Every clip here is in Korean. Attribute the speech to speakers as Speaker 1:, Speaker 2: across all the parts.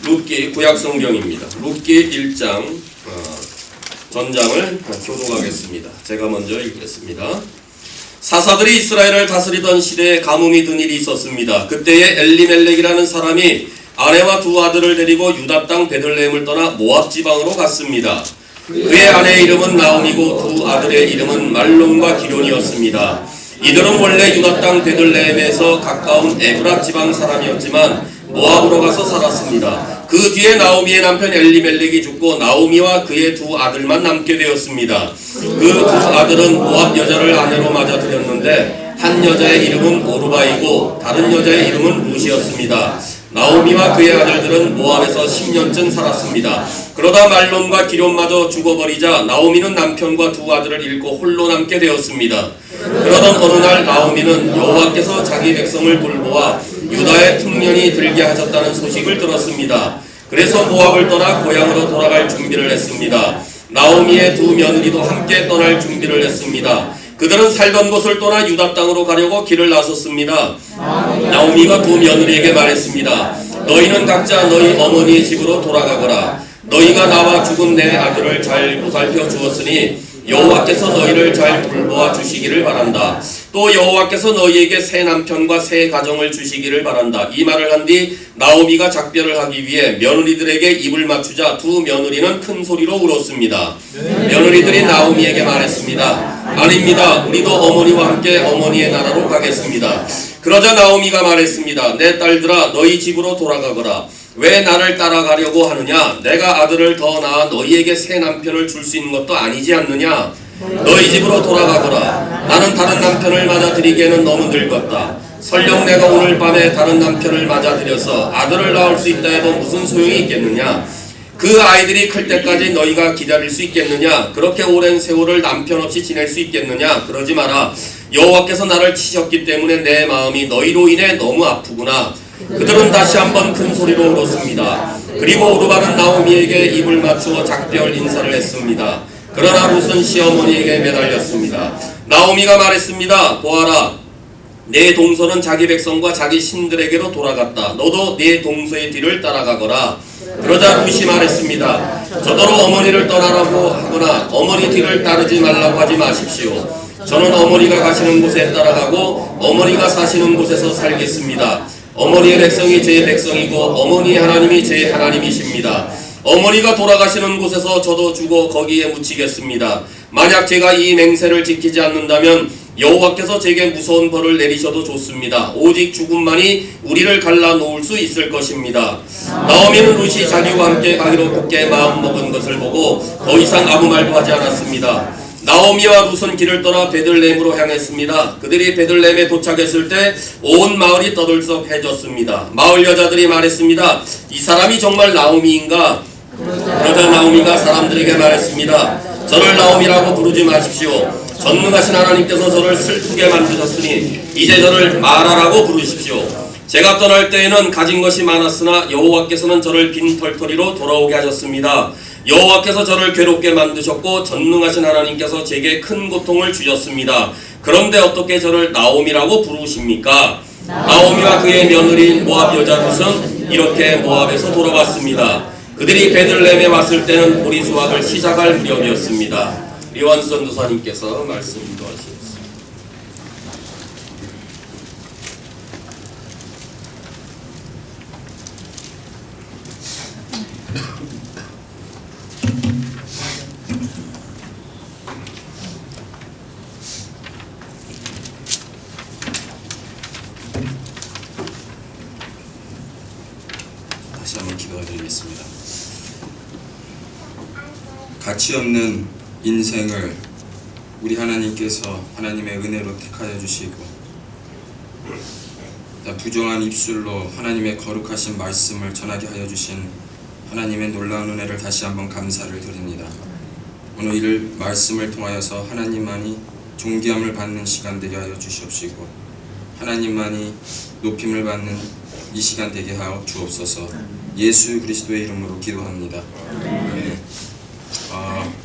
Speaker 1: 룻기 구약성경입니다. 룻기 1장 전장을 교독하겠습니다. 제가 먼저 읽겠습니다. 사사들이 이스라엘을 다스리던 시대에 가뭄이 든 일이 있었습니다. 그때에 엘리멜렉이라는 사람이 아내와 두 아들을 데리고 유다 땅 베들레헴을 떠나 모압 지방으로 갔습니다. 그의 아내의 이름은 나오미고 두 아들의 이름은 말론과 기론이었습니다. 이들은 원래 유다 땅 베들레헴에서 가까운 에브라 지방 사람이었지만 모압으로 가서 살았습니다. 그 뒤에 나오미의 남편 엘리멜렉이 죽고 나오미와 그의 두 아들만 남게 되었습니다. 그 두 아들은 모압 여자를 아내로 맞아들였는데 한 여자의 이름은 오르바이고 다른 여자의 이름은 룻이었습니다. 나오미와 그의 아들들은 모압에서 10년쯤 살았습니다. 그러다 말론과 기론마저 죽어버리자 나오미는 남편과 두 아들을 잃고 홀로 남게 되었습니다. 그러던 어느 날 나오미는 여호와께서 자기 백성을 돌보아 유다의 풍년이 들게 하셨다는 소식을 들었습니다. 그래서 모압을 떠나 고향으로 돌아갈 준비를 했습니다. 나오미의 두 며느리도 함께 떠날 준비를 했습니다. 그들은 살던 곳을 떠나 유다 땅으로 가려고 길을 나섰습니다. 나오미가 두 며느리에게 말했습니다. 너희는 각자 너희 어머니의 집으로 돌아가거라. 너희가 나와 죽은 내 아들을 잘 보살펴 주었으니 여호와께서 너희를 잘 돌보아 주시기를 바란다. 또 여호와께서 너희에게 새 남편과 새 가정을 주시기를 바란다. 이 말을 한 뒤 나오미가 작별을 하기 위해 며느리들에게 입을 맞추자 두 며느리는 큰 소리로 울었습니다. 며느리들이 나오미에게 말했습니다. 아닙니다. 우리도 어머니와 함께 어머니의 나라로 가겠습니다. 그러자 나오미가 말했습니다. 내 딸들아 너희 집으로 돌아가거라. 왜 나를 따라가려고 하느냐? 내가 아들을 더 낳아 너희에게 새 남편을 줄 수 있는 것도 아니지 않느냐? 너희 집으로 돌아가거라. 나는 다른 남편을 맞아들이기에는 너무 늙었다. 설령 내가 오늘 밤에 다른 남편을 맞아들여서 아들을 낳을 수 있다 해도 무슨 소용이 있겠느냐? 그 아이들이 클 때까지 너희가 기다릴 수 있겠느냐? 그렇게 오랜 세월을 남편 없이 지낼 수 있겠느냐? 그러지 마라. 여호와께서 나를 치셨기 때문에 내 마음이 너희로 인해 너무 아프구나. 그들은 다시 한번 큰 소리로 울었습니다. 그리고 오르바는 나오미에게 입을 맞추어 작별 인사를 했습니다. 그러나 룻은 시어머니에게 매달렸습니다. 나오미가 말했습니다. 보아라. 내 동서는 자기 백성과 자기 신들에게로 돌아갔다. 너도 내 동서의 뒤를 따라가거라. 그러자 룻이 말했습니다. 저더러 어머니를 떠나라고 하거나 어머니 뒤를 따르지 말라고 하지 마십시오. 저는 어머니가 가시는 곳에 따라가고 어머니가 사시는 곳에서 살겠습니다. 어머니의 백성이 제 백성이고 어머니의 하나님이 제 하나님이십니다. 어머니가 돌아가시는 곳에서 저도 죽어 거기에 묻히겠습니다. 만약 제가 이 맹세를 지키지 않는다면 여호와께서 제게 무서운 벌을 내리셔도 좋습니다. 오직 죽음만이 우리를 갈라놓을 수 있을 것입니다. 나오미는 룻이 자기와 함께 가기로 굳게 마음먹은 것을 보고 더 이상 아무 말도 하지 않았습니다. 나오미와 룻은 길을 떠나 베들레헴으로 향했습니다. 그들이 베들레헴에 도착했을 때 온 마을이 떠들썩해졌습니다. 마을 여자들이 말했습니다. 이 사람이 정말 나오미인가? 그러자 나오미가 사람들에게 말했습니다. 저를 나오미라고 부르지 마십시오. 전능하신 하나님께서 저를 슬프게 만드셨으니 이제 저를 마라라고 부르십시오. 제가 떠날 때에는 가진 것이 많았으나 여호와께서는 저를 빈 털터리로 돌아오게 하셨습니다. 여호와께서 저를 괴롭게 만드셨고 전능하신 하나님께서 제게 큰 고통을 주셨습니다. 그런데 어떻게 저를 나오미라고 부르십니까? 나오미와 그의 며느리인 모압 여자 룻은 이렇게 모압에서 돌아왔습니다. 그들이 베들레헴에 왔을 때는 보리 수확을 시작할 무렵이었습니다. 리완선 도사님께서 말씀 인도하시겠습니다.
Speaker 2: 다시 한번 기도드리겠습니다. 가치없는 인생을 우리 하나님께서 하나님의 은혜로 택하여 주시고 부정한 입술로 하나님의 거룩하신 말씀을 전하게 하여 주신 하나님의 놀라운 은혜를 다시 한번 감사를 드립니다. 오늘 이 말씀을 통하여서 하나님만이 존귀함을 받는 시간 되게 하여 주시옵시고 하나님만이 높임을 받는 이 시간 되게 하여 주옵소서. 예수 그리스도의 이름으로 기도합니다. 아멘.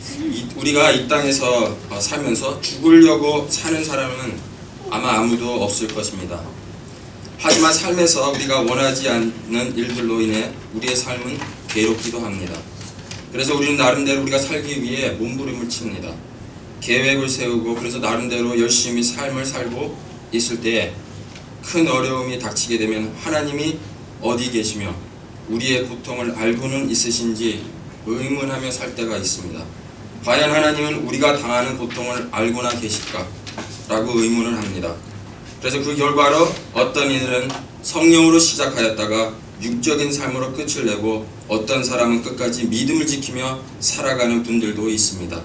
Speaker 2: 우리가 이 땅에서 살면서 죽으려고 사는 사람은 아마 아무도 없을 것입니다. 하지만 삶에서 우리가 원하지 않는 일들로 인해 우리의 삶은 괴롭기도 합니다. 그래서 우리는 나름대로 우리가 살기 위해 몸부림을 칩니다. 계획을 세우고 그래서 나름대로 열심히 삶을 살고 있을 때 큰 어려움이 닥치게 되면 하나님이 어디 계시며 우리의 고통을 알고는 있으신지 의문하며 살 때가 있습니다. 과연 하나님은 우리가 당하는 고통을 알고나 계실까? 라고 의문을 합니다. 그래서 그 결과로 어떤 이들은 성령으로 시작하였다가 육적인 삶으로 끝을 내고 어떤 사람은 끝까지 믿음을 지키며 살아가는 분들도 있습니다.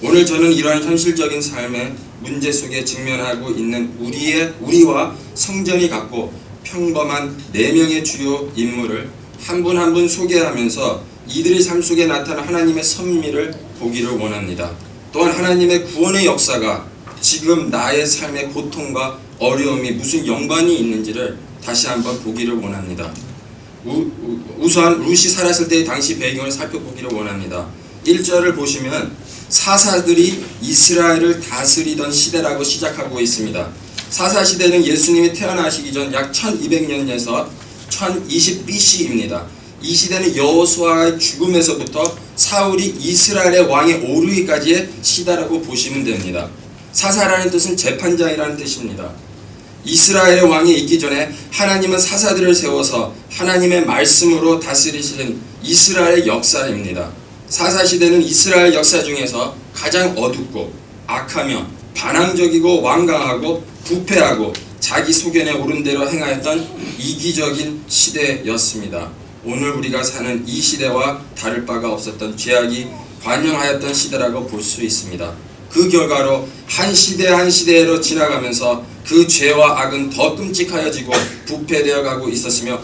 Speaker 2: 오늘 저는 이러한 현실적인 삶의 문제 속에 직면하고 있는 우리와 성전이 갖고 평범한 4명의 주요 인물을 한 분 한 분 소개하면서 이들의 삶 속에 나타난 하나님의 섭리를 보기를 원합니다. 또한 하나님의 구원의 역사가 지금 나의 삶의 고통과 어려움이 무슨 연관이 있는지를 다시 한번 보기를 원합니다. 우선 룻이 살았을 때의 당시 배경을 살펴보기를 원합니다. 1절을 보시면 사사들이 이스라엘을 다스리던 시대라고 시작하고 있습니다. 사사시대는 예수님이 태어나시기 전 약 1200년에서 1020 BC입니다. 이 시대는 여호수아의 죽음에서부터 사울이 이스라엘의 왕에 오르기까지의 시대라고 보시면 됩니다. 사사라는 뜻은 재판장이라는 뜻입니다. 이스라엘의 왕이 있기 전에 하나님은 사사들을 세워서 하나님의 말씀으로 다스리신 이스라엘의 역사입니다. 사사시대는 이스라엘 역사 중에서 가장 어둡고 악하며 반항적이고 완강하고 부패하고 자기 소견에 오른 대로 행하였던 이기적인 시대였습니다. 오늘 우리가 사는 이 시대와 다를 바가 없었던 죄악이 관영하였던 시대라고 볼 수 있습니다. 그 결과로 한 시대 한 시대로 지나가면서 그 죄와 악은 더 끔찍하여지고 부패되어 가고 있었으며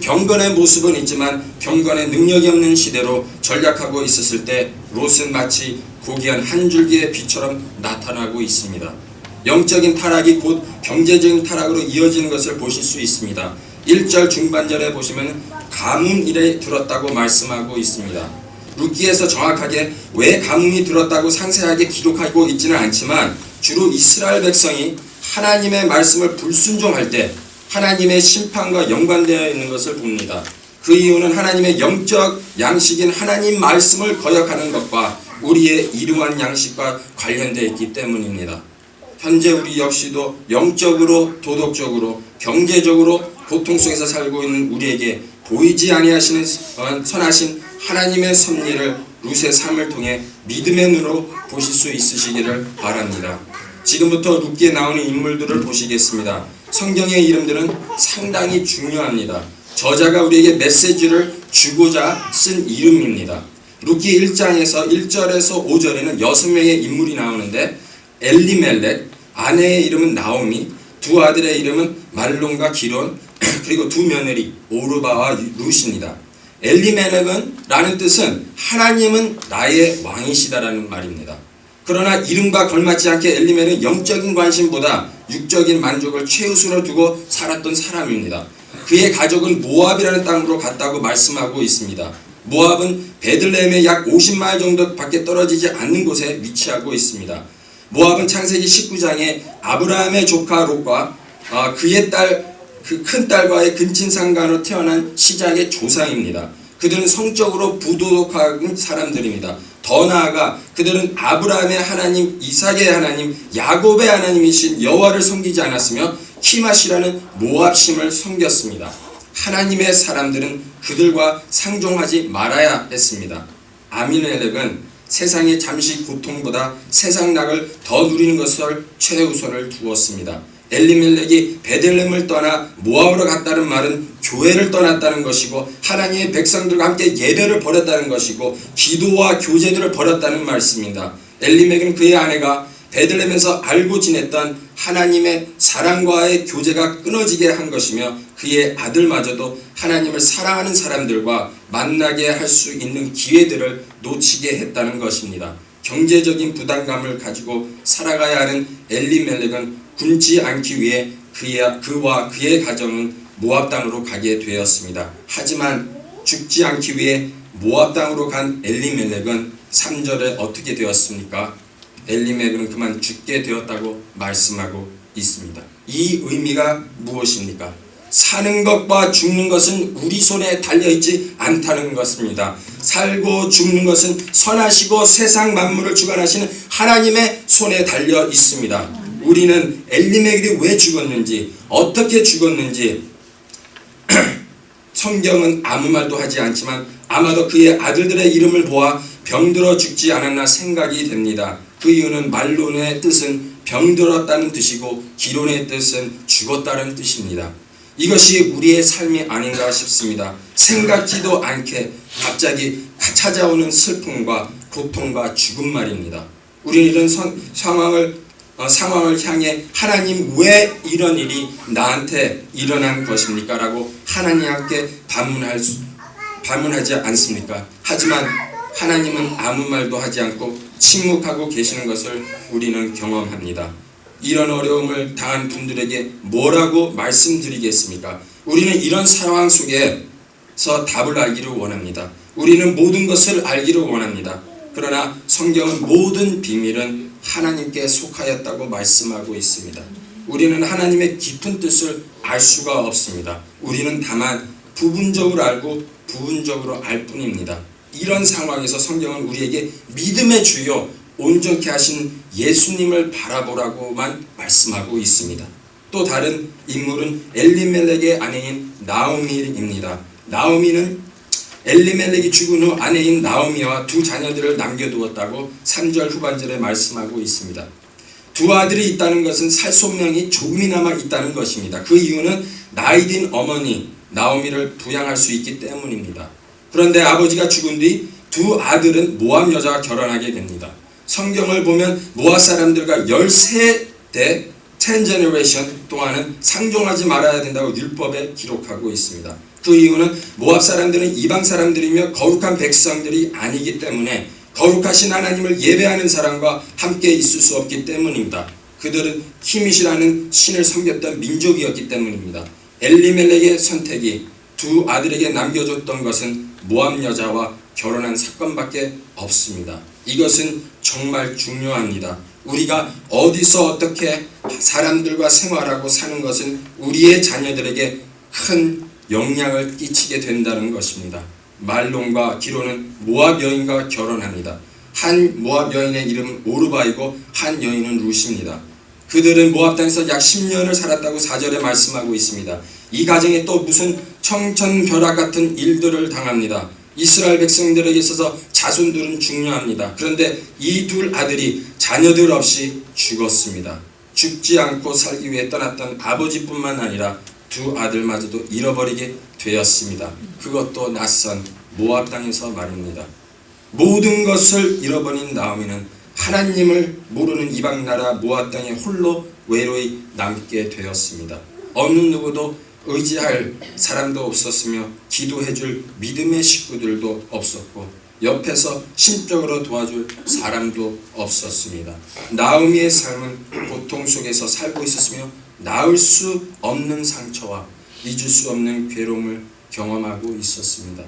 Speaker 2: 경건의 모습은 있지만 경건의 능력이 없는 시대로 전락하고 있었을 때 롯은 마치 고귀한 한 줄기의 빛처럼 나타나고 있습니다. 영적인 타락이 곧 경제적인 타락으로 이어지는 것을 보실 수 있습니다. 1절 중반절에 보시면 가뭄 이래 들었다고 말씀하고 있습니다. 룻기에서 정확하게 왜 가뭄이 들었다고 상세하게 기록하고 있지는 않지만 주로 이스라엘 백성이 하나님의 말씀을 불순종할 때 하나님의 심판과 연관되어 있는 것을 봅니다. 그 이유는 하나님의 영적 양식인 하나님 말씀을 거역하는 것과 우리의 이러한 양식과 관련되어 있기 때문입니다. 현재 우리 역시도 영적으로, 도덕적으로, 경제적으로 고통 속에서 살고 있는 우리에게 보이지 아니하시는 선하신 하나님의 섭리를 룻의 삶을 통해 믿음의 눈으로 보실 수 있으시기를 바랍니다. 지금부터 룻기에 나오는 인물들을 보시겠습니다. 성경의 이름들은 상당히 중요합니다. 저자가 우리에게 메시지를 주고자 쓴 이름입니다. 룻기 1장에서 1절에서 5절에는 6명의 인물이 나오는데 엘리멜렉, 아내의 이름은 나오미, 두 아들의 이름은 말론과 기론, 그리고 두 며느리 오르바와 룻입니다. 엘리멜렉은 라는 뜻은 하나님은 나의 왕이시다라는 말입니다. 그러나 이름과 걸맞지 않게 엘리멜렉은 영적인 관심보다 육적인 만족을 최우선으로 두고 살았던 사람입니다. 그의 가족은 모압이라는 땅으로 갔다고 말씀하고 있습니다. 모압은 베들레헴의 약 50마일 정도 밖에 떨어지지 않는 곳에 위치하고 있습니다. 모압은 창세기 19장에 아브라함의 조카 롯과 그의 딸 그 큰 딸과의 근친상간으로 태어난 시작의 조상입니다. 그들은 성적으로 부도덕한 사람들입니다. 더 나아가 그들은 아브라함의 하나님, 이삭의 하나님, 야곱의 하나님이신 여호와를 섬기지 않았으며 키맛이라는 모압심을 섬겼습니다. 하나님의 사람들은 그들과 상종하지 말아야 했습니다. 아비멜렉은 세상의 잠시 고통보다 세상 낙을 더 누리는 것을 최우선을 두었습니다. 엘리멜렉이 베들레헴을 떠나 모압으로 갔다는 말은 교회를 떠났다는 것이고 하나님의 백성들과 함께 예배를 버렸다는 것이고 기도와 교제들을 버렸다는 말씀입니다. 엘리멜렉은 그의 아내가 베들레헴에서 알고 지냈던 하나님의 사랑과의 교제가 끊어지게 한 것이며 그의 아들마저도 하나님을 사랑하는 사람들과 만나게 할 수 있는 기회들을 놓치게 했다는 것입니다. 경제적인 부담감을 가지고 살아가야 하는 엘리멜렉은 굶지 않기 위해 그와 그의 가정은 모압 땅으로 가게 되었습니다. 하지만 죽지 않기 위해 모압 땅으로 간 엘리멜렉은 3절에 어떻게 되었습니까? 엘리멜렉은 그만 죽게 되었다고 말씀하고 있습니다. 이 의미가 무엇입니까? 사는 것과 죽는 것은 우리 손에 달려있지 않다는 것입니다. 살고 죽는 것은 선하시고 세상 만물을 주관하시는 하나님의 손에 달려 있습니다. 우리는 엘리멜렉이 왜 죽었는지, 어떻게 죽었는지 성경은 아무 말도 하지 않지만 아마도 그의 아들들의 이름을 보아 병들어 죽지 않았나 생각이 됩니다. 그 이유는 말론의 뜻은 병들었다는 뜻이고 기론의 뜻은 죽었다는 뜻입니다. 이것이 우리의 삶이 아닌가 싶습니다. 생각지도 않게 갑자기 찾아오는 슬픔과 고통과 죽음 말입니다. 우리는 이런 상황을 향해 하나님 왜 이런 일이 나한테 일어난 것입니까? 라고 하나님께 반문하지 않습니까? 하지만 하나님은 아무 말도 하지 않고 침묵하고 계시는 것을 우리는 경험합니다. 이런 어려움을 당한 분들에게 뭐라고 말씀드리겠습니까? 우리는 이런 상황 속에서 답을 알기를 원합니다. 우리는 모든 것을 알기를 원합니다. 그러나 성경은 모든 비밀은 하나님께 속하였다고 말씀하고 있습니다. 우리는 하나님의 깊은 뜻을 알 수가 없습니다. 우리는 다만 부분적으로 알고 부분적으로 알 뿐입니다. 이런 상황에서 성경은 우리에게 믿음의 주요 온전케 하신 예수님을 바라보라고만 말씀하고 있습니다. 또 다른 인물은 엘리멜렉의 아내인 나오미입니다. 나오미는 엘리멜렉이 죽은 후 아내인 나오미와 두 자녀들을 남겨두었다고 3절 후반절에 말씀하고 있습니다. 두 아들이 있다는 것은 살 소명이 조금이나마 있다는 것입니다. 그 이유는 나이 든 어머니 나오미를 부양할 수 있기 때문입니다. 그런데 아버지가 죽은 뒤 두 아들은 모압 여자와 결혼하게 됩니다. 성경을 보면 모압 사람들과 13대 10 generation 동안은 상종하지 말아야 된다고 율법에 기록하고 있습니다. 그 이유는 모압 사람들은 이방 사람들이며 거룩한 백성들이 아니기 때문에 거룩하신 하나님을 예배하는 사람과 함께 있을 수 없기 때문입니다. 그들은 키밋이라는 신을 섬겼던 민족이었기 때문입니다. 엘리멜렉의 선택이 두 아들에게 남겨줬던 것은 모압 여자와 결혼한 사건밖에 없습니다. 이것은 정말 중요합니다. 우리가 어디서 어떻게 사람들과 생활하고 사는 것은 우리의 자녀들에게 큰 영향을 끼치게 된다는 것입니다. 말론과 기론은 모압 여인과 결혼합니다. 한 모압 여인의 이름은 오르바이고 한 여인은 루시입니다. 그들은 모압 땅에서 약 10년을 살았다고 4절에 말씀하고 있습니다. 이 가정에 또 무슨 청천벽력 같은 일들을 당합니다. 이스라엘 백성들에게 있어서 자손들은 중요합니다. 그런데 이 둘 아들이 자녀들 없이 죽었습니다. 죽지 않고 살기 위해 떠났던 아버지뿐만 아니라 두 아들마저도 잃어버리게 되었습니다. 그것도 낯선 모압 땅에서 말입니다. 모든 것을 잃어버린 나오미는 하나님을 모르는 이방 나라 모압 땅에 홀로 외로이 남게 되었습니다. 어느 누구도 의지할 사람도 없었으며 기도해줄 믿음의 식구들도 없었고 옆에서 심적으로 도와줄 사람도 없었습니다. 나오미의 삶은 고통 속에서 살고 있었으며 나을 수 없는 상처와 잊을 수 없는 괴로움을 경험하고 있었습니다.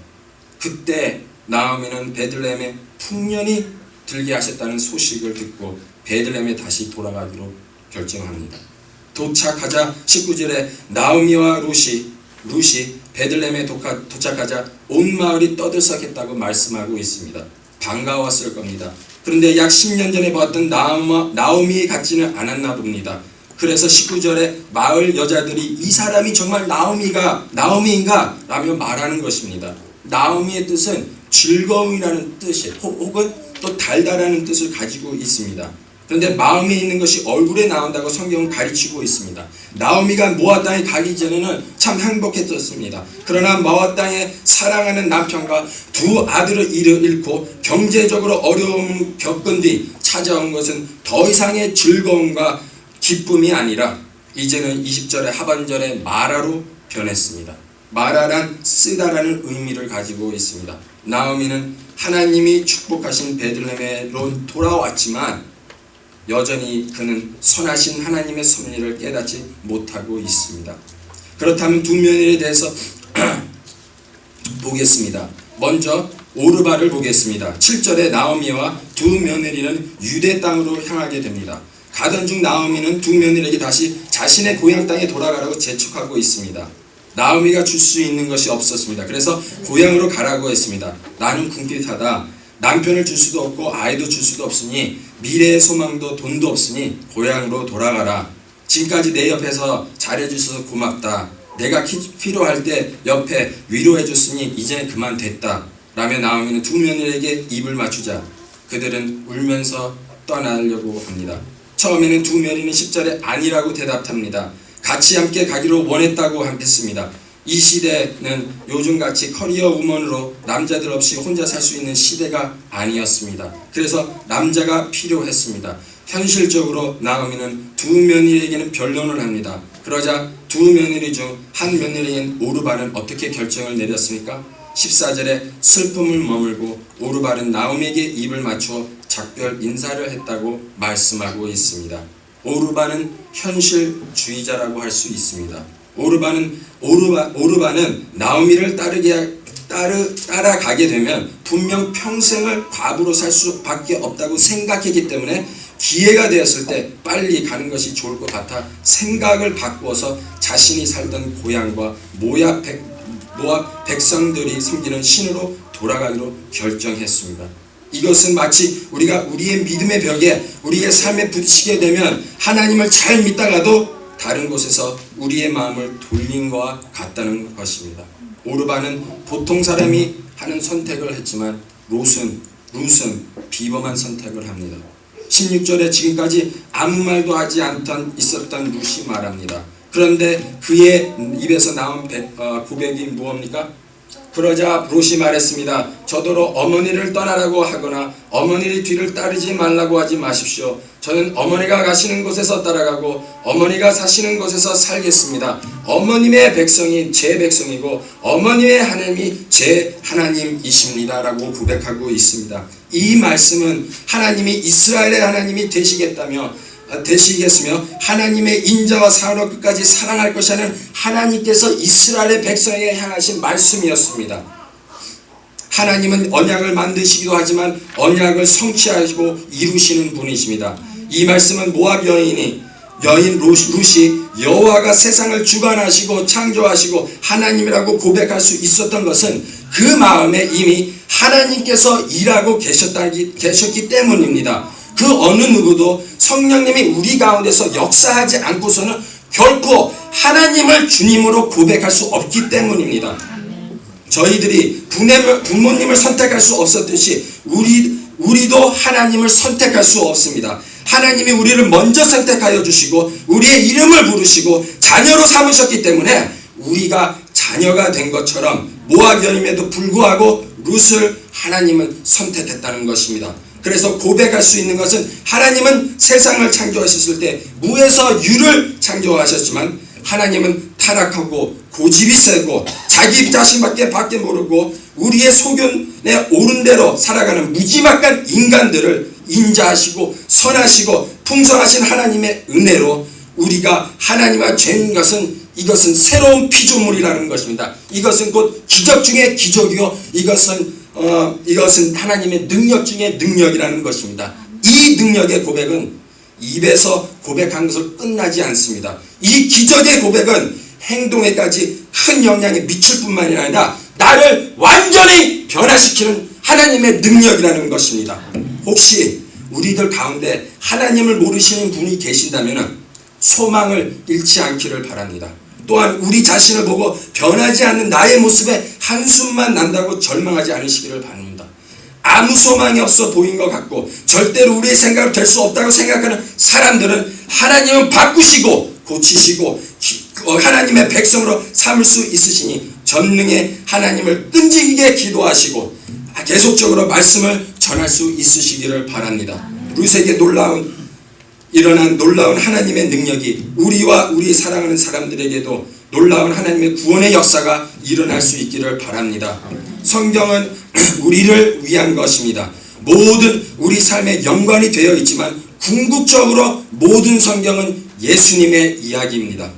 Speaker 2: 그때 나오미는 베들레헴에 풍년이 들게 하셨다는 소식을 듣고 베들레헴에 다시 돌아가기로 결정합니다. 도착하자 19절에 나오미와 룻이 베들레헴에 도착하자 온 마을이 떠들썩했다고 말씀하고 있습니다. 반가웠을 겁니다. 그런데 약 10년 전에 보았던 나오미 같지는 않았나 봅니다. 그래서 19절에 마을 여자들이 이 사람이 정말 나오미인가? 라며 말하는 것입니다. 나오미의 뜻은 즐거움이라는 뜻이 혹은 또 달달하는 뜻을 가지고 있습니다. 그런데 마음에 있는 것이 얼굴에 나온다고 성경은 가르치고 있습니다. 나오미가 모압 땅에 가기 전에는 참 행복했었습니다. 그러나 모압 땅에 사랑하는 남편과 두 아들을 잃고 경제적으로 어려움을 겪은 뒤 찾아온 것은 더 이상의 즐거움과 기쁨이 아니라 이제는 20절의 하반절에 마라로 변했습니다. 마라란 쓰다라는 의미를 가지고 있습니다. 나오미는 하나님이 축복하신 베들레헴으로 돌아왔지만 여전히 그는 선하신 하나님의 섭리를 깨닫지 못하고 있습니다. 그렇다면 두 며느리에 대해서 보겠습니다. 먼저 오르바를 보겠습니다. 7절에 나오미와 두 며느리는 유대 땅으로 향하게 됩니다. 가던 중 나오미는 두 며느리에게 다시 자신의 고향 땅에 돌아가라고 재촉하고 있습니다. 나오미가 줄 수 있는 것이 없었습니다. 그래서 고향으로 가라고 했습니다. 나는 궁핍하다. 남편을 줄 수도 없고 아이도 줄 수도 없으니 미래의 소망도 돈도 없으니 고향으로 돌아가라. 지금까지 내 옆에서 잘해주셔서 고맙다. 내가 필요할 때 옆에 위로해줬으니 이제 그만 됐다. 라며 나오미는 두 며느리에게 입을 맞추자 그들은 울면서 떠나려고 합니다. 처음에는 두 며느리는 10절에 아니라고 대답합니다. 같이 함께 가기로 원했다고 했습니다. 이 시대는 요즘같이 커리어 우먼으로 남자들 없이 혼자 살 수 있는 시대가 아니었습니다. 그래서 남자가 필요했습니다. 현실적으로 나오미는 두 며느리에게는 변론을 합니다. 그러자 두 며느리 중 한 며느리인 오르바는 어떻게 결정을 내렸습니까? 14절에 슬픔을 머물고 오르바는 나오미에게 입을 맞추어 작별 인사를 했다고 말씀하고 있습니다. 오르바는 현실주의자라고 할 수 있습니다. 오르바는 나오미를 따라가게 되면 분명 평생을 과부로 살 수밖에 없다고 생각했기 때문에 기회가 되었을 때 빨리 가는 것이 좋을 것 같아 생각을 바꾸어서 자신이 살던 고향과 모압 백성들이 섬기는 신으로 돌아가기로 결정했습니다. 이것은 마치 우리가 우리의 믿음의 벽에 우리의 삶에 부딪히게 되면 하나님을 잘 믿다가도 다른 곳에서 우리의 마음을 돌린 것과 같다는 것입니다. 오르바는 보통 사람이 하는 선택을 했지만 룻은 비범한 선택을 합니다. 16절에 지금까지 아무 말도 하지 않던 있었던 룻이 말합니다. 그런데 그의 입에서 나온 고백이 무엇입니까? 그러자 룻이 말했습니다. 저더러 어머니를 떠나라고 하거나 어머니의 뒤를 따르지 말라고 하지 마십시오. 저는 어머니가 가시는 곳에서 따라가고 어머니가 사시는 곳에서 살겠습니다. 어머님의 백성이 제 백성이고 어머님의 하나님이 제 하나님이십니다. 라고 고백하고 있습니다. 이 말씀은 하나님이 이스라엘의 하나님이 되시겠으며 하나님의 인자와 사랑으로 끝까지 사랑할 것이라는 하나님께서 이스라엘의 백성에게 향하신 말씀이었습니다. 하나님은 언약을 만드시기도 하지만 언약을 성취하시고 이루시는 분이십니다. 이 말씀은 모압 여인 룻이 여호와가 세상을 주관하시고 창조하시고 하나님이라고 고백할 수 있었던 것은 그 마음에 이미 하나님께서 일하고 계셨기 때문입니다. 그 어느 누구도 성령님이 우리 가운데서 역사하지 않고서는 결코 하나님을 주님으로 고백할 수 없기 때문입니다. 저희들이 부모님을 선택할 수 없었듯이 우리도 하나님을 선택할 수 없습니다. 하나님이 우리를 먼저 선택하여 주시고 우리의 이름을 부르시고 자녀로 삼으셨기 때문에 우리가 자녀가 된 것처럼 모압 여인임에도 불구하고 룻을 하나님은 선택했다는 것입니다. 그래서 고백할 수 있는 것은 하나님은 세상을 창조하셨을 때 무에서 유를 창조하셨지만 하나님은 타락하고 고집이 세고 자기 자신밖에 모르고 우리의 소견에 옳은 대로 살아가는 무지막한 인간들을 인자하시고 선하시고 풍성하신 하나님의 은혜로 우리가 하나님과 죄인 것은 이것은 새로운 피조물이라는 것입니다. 이것은 곧 기적 중에 기적이요 이것은 하나님의 능력 중에 능력이라는 것입니다. 이 능력의 고백은 입에서 고백한 것으로 끝나지 않습니다. 이 기적의 고백은 행동에까지 큰 영향이 미칠 뿐만이 아니라 나를 완전히 변화시키는 하나님의 능력이라는 것입니다. 혹시 우리들 가운데 하나님을 모르시는 분이 계신다면 소망을 잃지 않기를 바랍니다. 또한 우리 자신을 보고 변하지 않는 나의 모습에 한숨만 난다고 절망하지 않으시기를 바랍니다. 아무 소망이 없어 보인 것 같고 절대로 우리의 생각으로 될 수 없다고 생각하는 사람들은 하나님은 바꾸시고 고치시고 하나님의 백성으로 삼을 수 있으시니 전능의 하나님을 끈질기게 기도하시고 계속적으로 말씀을 전할 수 있으시기를 바랍니다. 룻에게 일어난 놀라운 하나님의 능력이 우리와 우리 사랑하는 사람들에게도 놀라운 하나님의 구원의 역사가 일어날 수 있기를 바랍니다. 성경은 우리를 위한 것입니다. 모든 우리 삶에 연관이 되어 있지만 궁극적으로 모든 성경은 예수님의 이야기입니다.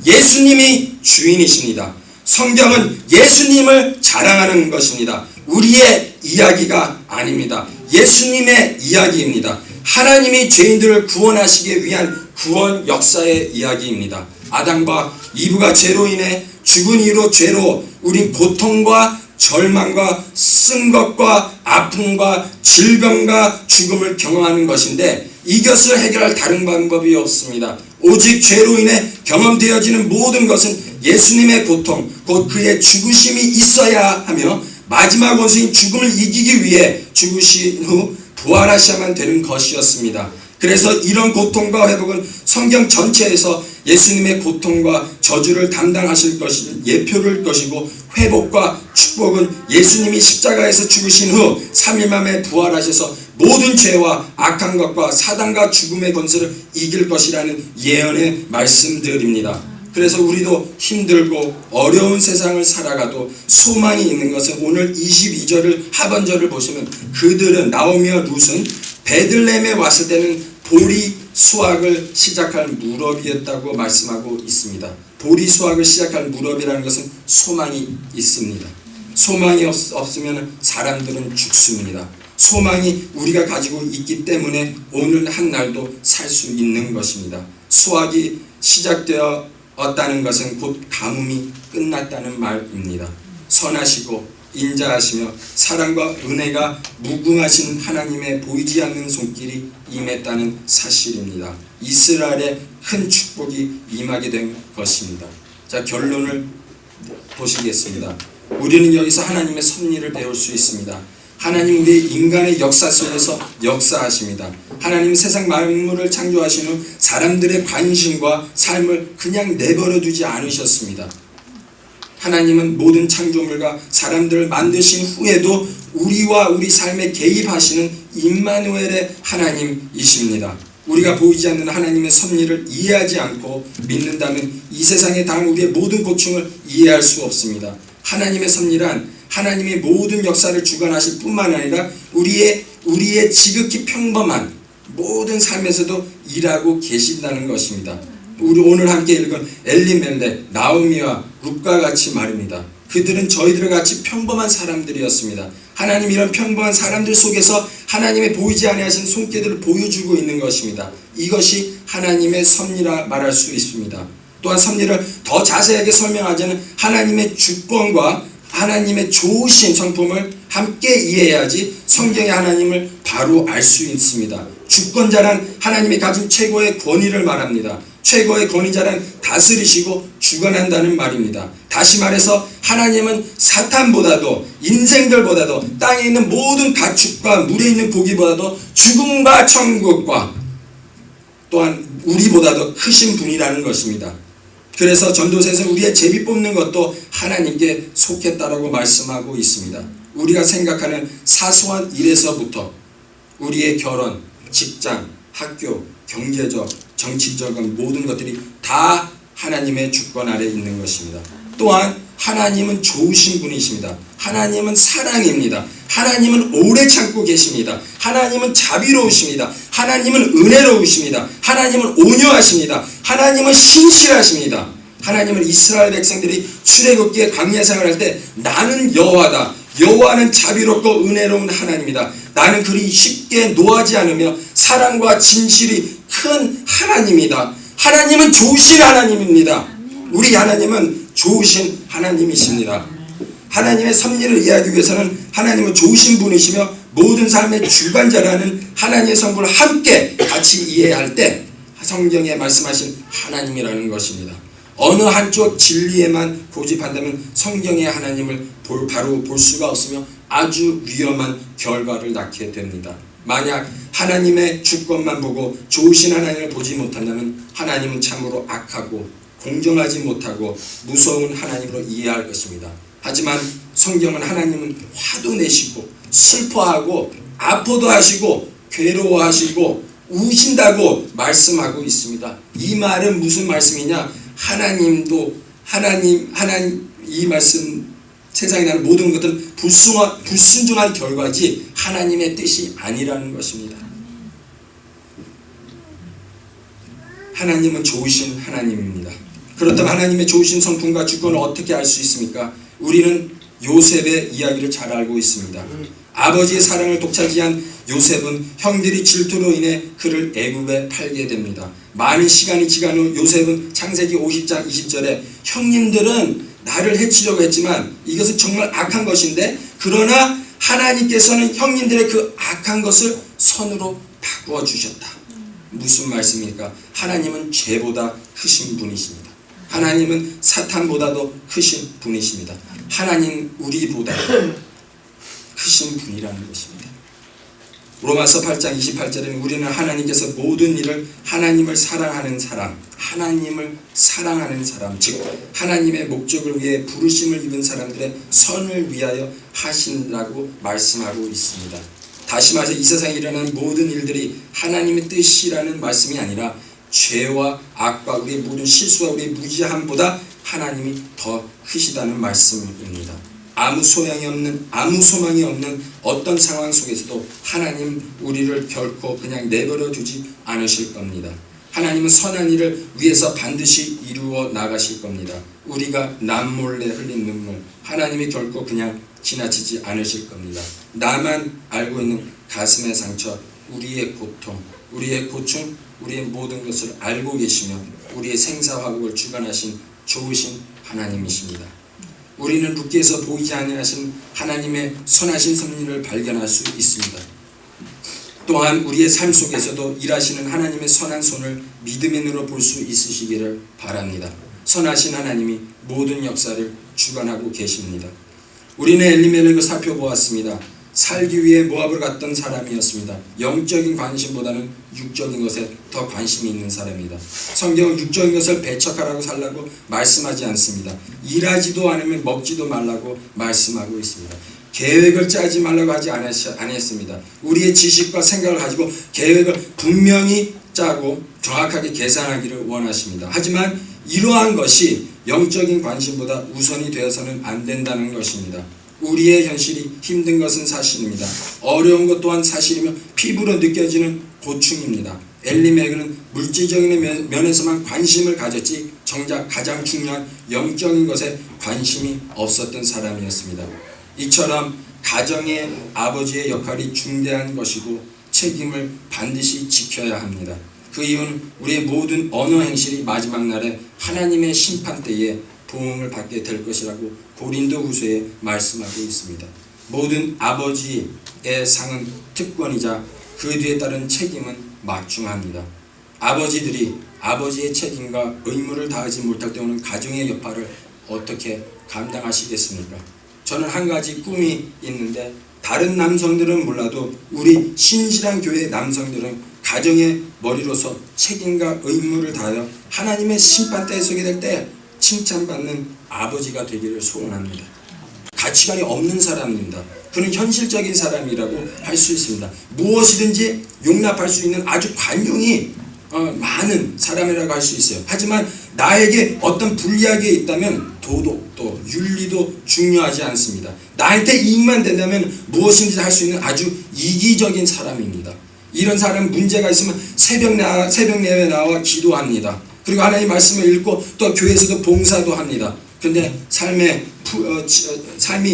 Speaker 2: 예수님이 주인이십니다. 성경은 예수님을 자랑하는 것입니다. 우리의 이야기가 아닙니다. 예수님의 이야기입니다. 하나님이 죄인들을 구원하시기 위한 구원 역사의 이야기입니다. 아담과 이브가 죄로 인해
Speaker 3: 죽은 이후로 죄로 우린 고통과 절망과 쓴 것과 아픔과 질병과 죽음을 경험하는 것인데 이것을 해결할 다른 방법이 없습니다. 오직 죄로 인해 경험되어지는 모든 것은 예수님의 고통, 곧 그의 죽으심이 있어야 하며 마지막 원수인 죽음을 이기기 위해 죽으신 후 부활하셔야만 되는 것이었습니다. 그래서 이런 고통과 회복은 성경 전체에서 예수님의 고통과 저주를 담당하실 것이 예표를 것이고, 회복과 축복은 예수님이 십자가에서 죽으신 후 3일 만에 부활하셔서 모든 죄와 악한 것과 사단과 죽음의 권세를 이길 것이라는 예언의 말씀들입니다. 그래서 우리도 힘들고 어려운 세상을 살아가도 소망이 있는 것은 오늘 22절을 하반절을 보시면 그들은 나오미와 룻은 베들레헴에 왔을 때는 보리 수확을 시작할 무렵이었다고 말씀하고 있습니다. 보리 수확을 시작할 무렵이라는 것은 소망이 있습니다. 소망이 없으면 사람들은 죽습니다. 소망이 우리가 가지고 있기 때문에 오늘 한 날도 살 수 있는 것입니다. 수확이 시작되었다는 것은 곧 가뭄이 끝났다는 말입니다. 선하시고 인자하시며 사랑과 은혜가 무궁하신 하나님의 보이지 않는 손길이 임했다는 사실입니다. 이스라엘의 큰 축복이 임하게 된 것입니다. 자, 결론을 보시겠습니다. 우리는 여기서 하나님의 섭리를 배울 수 있습니다. 하나님 우리 인간의 역사 속에서 역사하십니다. 하나님 세상 만물을 창조하신 후 사람들의 관심과 삶을 그냥 내버려 두지 않으셨습니다. 하나님은 모든 창조물과 사람들을 만드신 후에도 우리와 우리 삶에 개입하시는 임마누엘의 하나님이십니다. 우리가 보이지 않는 하나님의 섭리를 이해하지 않고 믿는다면 이 세상에 당한 우리의 모든 고충을 이해할 수 없습니다. 하나님의 섭리란 하나님이 모든 역사를 주관하실 뿐만 아니라 우리의 지극히 평범한 모든 삶에서도 일하고 계신다는 것입니다. 우리 오늘 함께 읽은 엘리멜렉, 나오미와 룻과 같이 말입니다. 그들은 저희들 같이 평범한 사람들이었습니다. 하나님 이런 평범한 사람들 속에서 하나님의 보이지 아니하신 손길들을 보여주고 있는 것입니다. 이것이 하나님의 섭리라 말할 수 있습니다. 또한 섭리를 더 자세하게 설명하자면 하나님의 주권과 하나님의 좋으신 성품을 함께 이해해야지 성경의 하나님을 바로 알 수 있습니다. 주권자란 하나님이 가진 최고의 권위를 말합니다. 최고의 권위자란 다스리시고 주관한다는 말입니다. 다시 말해서 하나님은 사탄보다도 인생들보다도 땅에 있는 모든 가축과 물에 있는 고기보다도 죽음과 천국과 또한 우리보다도 크신 분이라는 것입니다. 그래서 전도서에서 우리의 제비 뽑는 것도 하나님께 속했다라고 말씀하고 있습니다. 우리가 생각하는 사소한 일에서부터 우리의 결혼, 직장, 학교, 경제적, 정치적인 모든 것들이 다 하나님의 주권 아래 있는 것입니다. 또한 하나님은 좋으신 분이십니다. 하나님은 사랑입니다. 하나님은 오래 참고 계십니다. 하나님은 자비로우십니다. 하나님은 은혜로우십니다. 하나님은 온유하십니다. 하나님은 신실하십니다. 하나님은 이스라엘 백성들이 출애굽기에 광야 생활할 때 나는 여호와다. 여호와는 자비롭고 은혜로운 하나님이다. 나는 그리 쉽게 노하지 않으며 사랑과 진실이 큰 하나님이다. 하나님은 좋으신 하나님입니다. 우리 하나님은 좋으신 하나님이십니다. 하나님의 섭리를 이해하기 위해서는 하나님은 좋으신 분이시며 모든 삶의 주관자라는 하나님의 성분을 함께 같이 이해할 때 성경에 말씀하신 하나님이라는 것입니다. 어느 한쪽 진리에만 고집한다면 성경의 하나님을 바로 볼 수가 없으며 아주 위험한 결과를 낳게 됩니다. 만약 하나님의 주권만 보고 좋으신 하나님을 보지 못한다면 하나님은 참으로 악하고 공정하지 못하고 무서운 하나님으로 이해할 것입니다. 하지만 성경은 하나님은 화도 내시고 슬퍼하고 아파도 하시고 괴로워하시고 우신다고 말씀하고 있습니다. 이 말은 무슨 말씀이냐? 하나님도 이 말씀 세상에 나는 모든 것들은 불순종한 결과지 하나님의 뜻이 아니라는 것입니다. 하나님은 좋으신 하나님입니다. 그렇다면 하나님의 좋으신 성품과 주권을 어떻게 알 수 있습니까? 우리는 요셉의 이야기를 잘 알고 있습니다. 아버지의 사랑을 독차지한 요셉은 형들이 질투로 인해 그를 애굽에 팔게 됩니다. 많은 시간이 지난 후 요셉은 창세기 50장 20절에 형님들은 나를 해치려고 했지만 이것은 정말 악한 것인데, 그러나 하나님께서는 형님들의 그 악한 것을 선으로 바꾸어 주셨다. 무슨 말씀입니까? 하나님은 죄보다 크신 분이십니다. 하나님은 사탄보다도 크신 분이십니다. 하나님 우리보다 크신 분이라는 것입니다. 로마서 8장 28절에는 우리는 하나님께서 모든 일을 하나님을 사랑하는 사람, 즉 하나님의 목적을 위해 부르심을 입은 사람들의 선을 위하여 하신다고 말씀하고 있습니다. 다시 말해서 이 세상에 일어나는 모든 일들이 하나님의 뜻이라는 말씀이 아니라 죄와 악과 우리의 모든 실수와 우리의 무지함보다 하나님이 더 크시다는 말씀입니다. 아무 소망이 없는 어떤 상황 속에서도 하나님 우리를 결코 그냥 내버려 두지 않으실 겁니다. 하나님은 선한 일을 위해서 반드시 이루어 나가실 겁니다. 우리가 남몰래 흘린 눈물, 하나님이 결코 그냥 지나치지 않으실 겁니다. 나만 알고 있는 가슴의 상처, 우리의 고통, 우리의 고충, 우리의 모든 것을 알고 계시며 우리의 생사화복을 주관하신 좋으신 하나님이십니다. 우리는 룻기에서 보이지 아니하신 하나님의 선하신 섭리를 발견할 수 있습니다. 또한 우리의 삶 속에서도 일하시는 하나님의 선한 손을 믿음의 눈으로 볼 수 있으시기를 바랍니다. 선하신 하나님이 모든 역사를 주관하고 계십니다. 우리는 엘리멜렉을 살펴보았습니다. 살기 위해 모압을 갔던 사람이었습니다. 영적인 관심보다는 육적인 것에 더 관심이 있는 사람입니다. 성경은 육적인 것을 배척하라고 살라고 말씀하지 않습니다. 일하지도 않으면 먹지도 말라고 말씀하고 있습니다. 계획을 짜지 말라고 하지 않았습니다. 우리의 지식과 생각을 가지고 계획을 분명히 짜고 정확하게 계산하기를 원하십니다. 하지만 이러한 것이 영적인 관심보다 우선이 되어서는 안 된다는 것입니다. 우리의 현실이 힘든 것은 사실입니다. 어려운 것 또한 사실이며 피부로 느껴지는 고충입니다. 엘리멜렉은 물질적인 면에서만 관심을 가졌지 정작 가장 중요한 영적인 것에 관심이 없었던 사람이었습니다. 이처럼 가정의 아버지의 역할이 중대한 것이고 책임을 반드시 지켜야 합니다. 그 이유는 우리의 모든 언어 행실이 마지막 날에 하나님의 심판 때에 보응을 받게 될 것이라고 고린도후서에 말씀하고 있습니다. 모든 아버지의 상은 특권이자 그 뒤에 따른 책임은 막중합니다. 아버지들이 아버지의 책임과 의무를 다하지 못할 때는 가정의 여파를 어떻게 감당하시겠습니까? 저는 한 가지 꿈이 있는데, 다른 남성들은 몰라도 우리 신실한 교회 남성들은 가정의 머리로서 책임과 의무를 다하여 하나님의 심판대에 서게 될 때 칭찬받는 아버지가 되기를 소원합니다. 가치관이 없는 사람입니다. 그는 현실적인 사람이라고 할 수 있습니다. 무엇이든지 용납할 수 있는 아주 관용이 많은 사람이라고 할 수 있어요. 하지만 나에게 어떤 불리하게 있다면 도덕도 윤리도 중요하지 않습니다. 나한테 이익만 된다면 무엇인지 할 수 있는 아주 이기적인 사람입니다. 이런 사람은 문제가 있으면 새벽 내외 나와 기도합니다. 그리고 하나님 말씀을 읽고 또 교회에서도 봉사도 합니다. 근데 삶이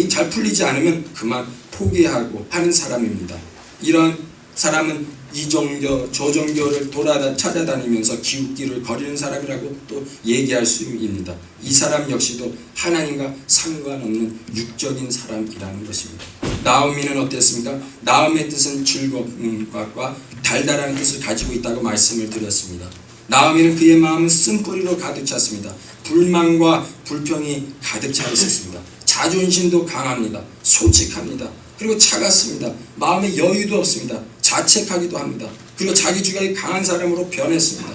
Speaker 3: 잘 풀리지 않으면 그만 포기하고 하는 사람입니다. 이런 사람은 이 종교, 저 종교를 찾아다니면서 기웃기를 거리는 사람이라고 또 얘기할 수 있습니다. 이 사람 역시도 하나님과 상관없는 육적인 사람이라는 것입니다. 나오미는 어땠습니까? 나오미의 뜻은 즐거움과 달달한 뜻을 가지고 있다고 말씀을 드렸습니다. 나오미는 그의 마음은 쓴뿌리로 가득 찼습니다. 불만과 불평이 가득 차 있었습니다. 자존심도 강합니다. 솔직합니다. 그리고 차갑습니다. 마음에 여유도 없습니다. 자책하기도 합니다. 그리고 자기 주장이 강한 사람으로 변했습니다.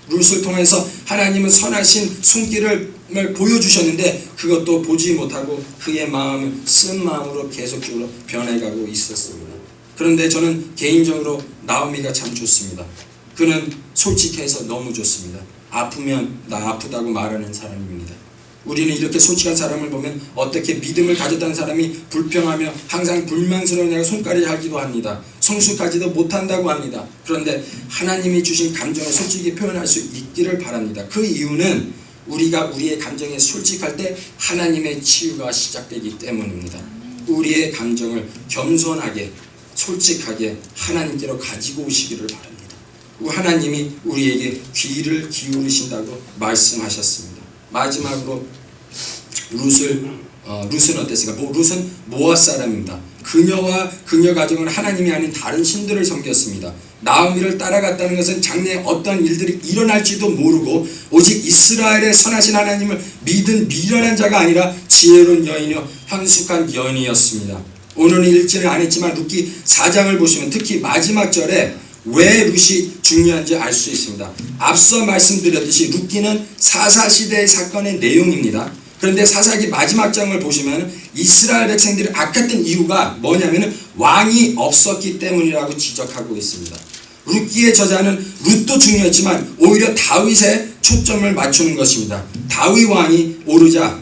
Speaker 3: 룻을 통해서 하나님은 선하신 손길을 보여주셨는데 그것도 보지 못하고 그의 마음은 쓴 마음으로 계속적으로 변해가고 있었습니다. 그런데 저는 개인적으로 나오미가 참 좋습니다. 그는 솔직해서 너무 좋습니다. 아프면 나 아프다고 말하는 사람입니다. 우리는 이렇게 솔직한 사람을 보면 어떻게 믿음을 가졌다는 사람이 불평하며 항상 불만스러우냐고 손가락질하기도 합니다. 성숙하지도 못한다고 합니다. 그런데 하나님이 주신 감정을 솔직히 표현할 수 있기를 바랍니다. 그 이유는 우리가 우리의 감정에 솔직할 때 하나님의 치유가 시작되기 때문입니다. 우리의 감정을 겸손하게 솔직하게 하나님께로 가지고 오시기를 바랍니다. 하나님이 우리에게 귀를 기울이신다고 말씀하셨습니다. 마지막으로 룻은 어땠을까? 룻은 모압 사람입니다. 그녀와 그녀 가정은 하나님이 아닌 다른 신들을 섬겼습니다. 나오미를 따라갔다는 것은 장래에 어떤 일들이 일어날지도 모르고 오직 이스라엘의 선하신 하나님을 믿은 미련한 자가 아니라 지혜로운 여인이요 현숙한 여인이었습니다. 오늘은 읽지는 않았지만 룻기 4장을 보시면 특히 마지막 절에 왜 룻이 중요한지 알 수 있습니다. 앞서 말씀드렸듯이 룻기는 사사시대의 사건의 내용입니다. 그런데 사사기 마지막 장을 보시면 이스라엘 백성들이 악했던 이유가 뭐냐면 왕이 없었기 때문이라고 지적하고 있습니다. 룻기의 저자는 룻도 중요했지만 오히려 다윗에 초점을 맞추는 것입니다. 다윗이 왕이 오르자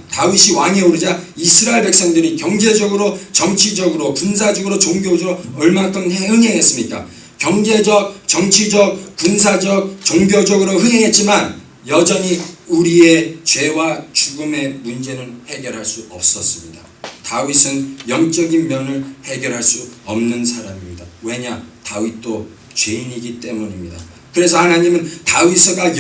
Speaker 3: 이스라엘 백성들이 경제적으로, 정치적으로, 군사적으로, 종교적으로 얼마큼 흥행했습니까? 경제적, 정치적, 군사적, 종교적으로 흥행했지만 여전히 우리의 죄와 죽음의 문제는 해결할 수 없었습니다. 다윗은 영적인 면을 해결할 수 없는 사람입니다. 왜냐? 다윗도 죄인이기 때문입니다. 그래서 하나님은 다윗과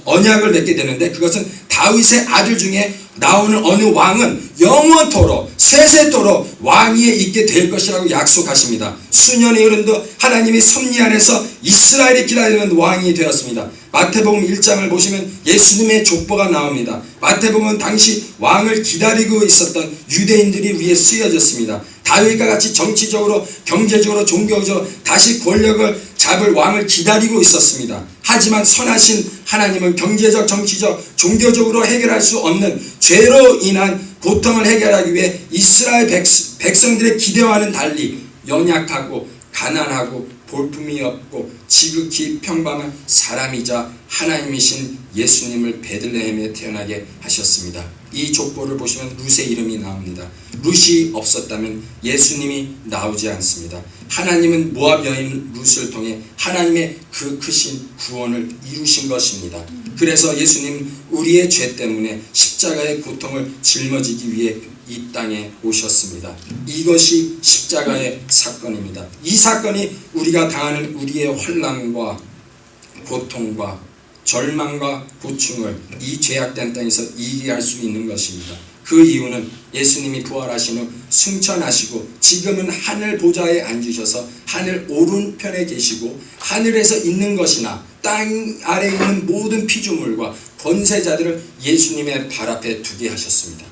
Speaker 3: 언약을 맺게 되는데 그것은 다윗의 아들 중에 나오는 어느 왕은 영원토록 세세토록 왕위에 있게 될 것이라고 약속하십니다. 수년이 흐른도 하나님이 섭리 안에서 이스라엘이 기다리는 왕이 되었습니다. 마태복음 1장을 보시면 예수님의 족보가 나옵니다. 마태복음은 당시 왕을 기다리고 있었던 유대인들이 위에 쓰여졌습니다. 다윗과 같이 정치적으로, 경제적으로, 종교적으로 다시 권력을 잡을 왕을 기다리고 있었습니다. 하지만 선하신 하나님은 경제적, 정치적, 종교적으로 해결할 수 없는 죄로 인한 고통을 해결하기 위해 이스라엘 백성들의 기대와는 달리 연약하고 가난하고 볼품이 없고 지극히 평범한 사람이자 하나님이신 예수님을 베들레헴에 태어나게 하셨습니다. 이 족보를 보시면 룻의 이름이 나옵니다. 룻이 없었다면 예수님이 나오지 않습니다. 하나님은 모압 여인 룻을 통해 하나님의 그 크신 구원을 이루신 것입니다. 그래서 예수님 우리의 죄 때문에 십자가의 고통을 짊어지기 위해 이 땅에 오셨습니다. 이것이 십자가의 사건입니다. 이 사건이 우리가 당하는 우리의 환난과 고통과 절망과 고충을 이 죄악된 땅에서 이기할 수 있는 것입니다. 그 이유는 예수님이 부활하신 후 승천하시고 지금은 하늘 보좌에 앉으셔서 하늘 오른편에 계시고 하늘에서 있는 것이나 땅 아래에 있는 모든 피조물과 권세자들을 예수님의 발 앞에 두게 하셨습니다.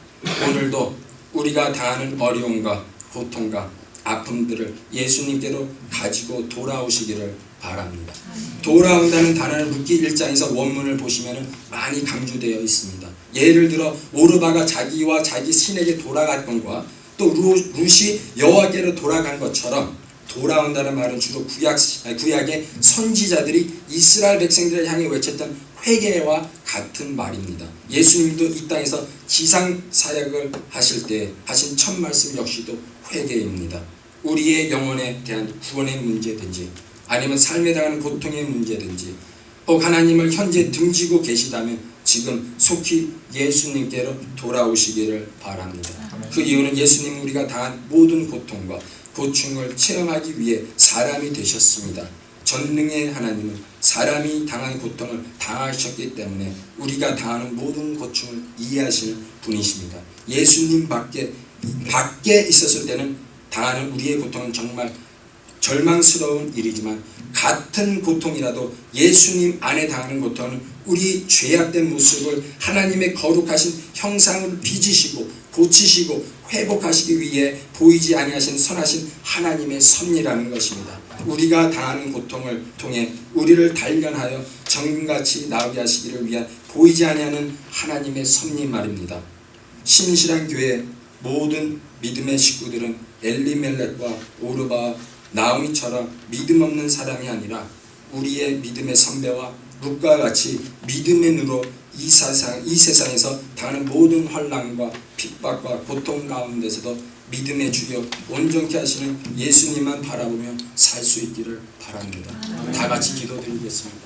Speaker 3: 오늘도 우리가 당하는 어려움과 고통과 아픔들을 예수님께로 가지고 돌아오시기를 바랍니다. 돌아온다는 단어는 룻기 1장에서 원문을 보시면 많이 강조되어 있습니다. 예를 들어 오르바가 자기와 자기 신에게 돌아갔던과 또 룻이 여호와께로 돌아간 것처럼 돌아온다는 말은 주로 구약의 선지자들이 이스라엘 백성들을 향해 외쳤던 회개와 같은 말입니다. 예수님도 이 땅에서 지상 사역을 하실 때 하신 첫 말씀 역시도 회개입니다. 우리의 영혼에 대한 구원의 문제든지 아니면 삶에 당하는 고통의 문제든지 혹 하나님을 현재 등지고 계시다면 지금 속히 예수님께로 돌아오시기를 바랍니다. 그 이유는 예수님은 우리가 당한 모든 고통과 고충을 체험하기 위해 사람이 되셨습니다. 전능의 하나님은 사람이 당한 고통을 당하셨기 때문에 우리가 당하는 모든 고충을 이해하시는 분이십니다. 예수님 밖에 있었을 때는 당하는 우리의 고통은 정말 절망스러운 일이지만 같은 고통이라도 예수님 안에 당하는 고통은 우리 죄악된 모습을 하나님의 거룩하신 형상을 빚으시고 고치시고 회복하시기 위해 보이지 아니하신 선하신 하나님의 섭리라는 것입니다. 우리가 당하는 고통을 통해 우리를 단련하여 정금같이 나오게 하시기를 위한 보이지 아니하는 하나님의 섭리 말입니다. 신실한 교회 모든 믿음의 식구들은 엘리멜렉과 오르바 나오미처럼 믿음 없는 사람이 아니라 우리의 믿음의 선배와 룻과 같이 믿음의 눈으로 이 세상에서 당하는 모든 환난과 핍박과 고통 가운데서도 믿음의 주역 온전케 하시는 예수님만 바라보며 살 수 있기를 바랍니다. 다 같이 기도드리겠습니다.